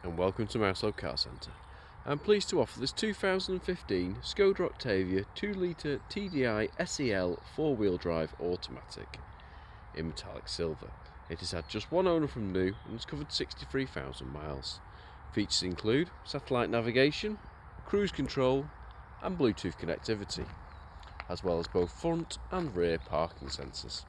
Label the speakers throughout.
Speaker 1: and welcome to Mouselow Car Centre. I'm pleased to offer this 2015 SKODA Octavia 2 litre TDI SE L 4-wheel drive automatic in metallic silver. It has had just one owner from new and has covered 63,000 miles. Features include satellite navigation, cruise control and Bluetooth connectivity, as well as both front and rear parking sensors.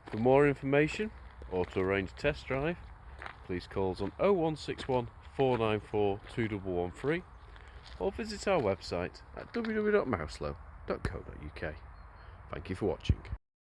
Speaker 1: For more information or to arrange a test drive, please call us on 0161 494 2113 or visit our website at www.mouselow.co.uk. Thank you for watching.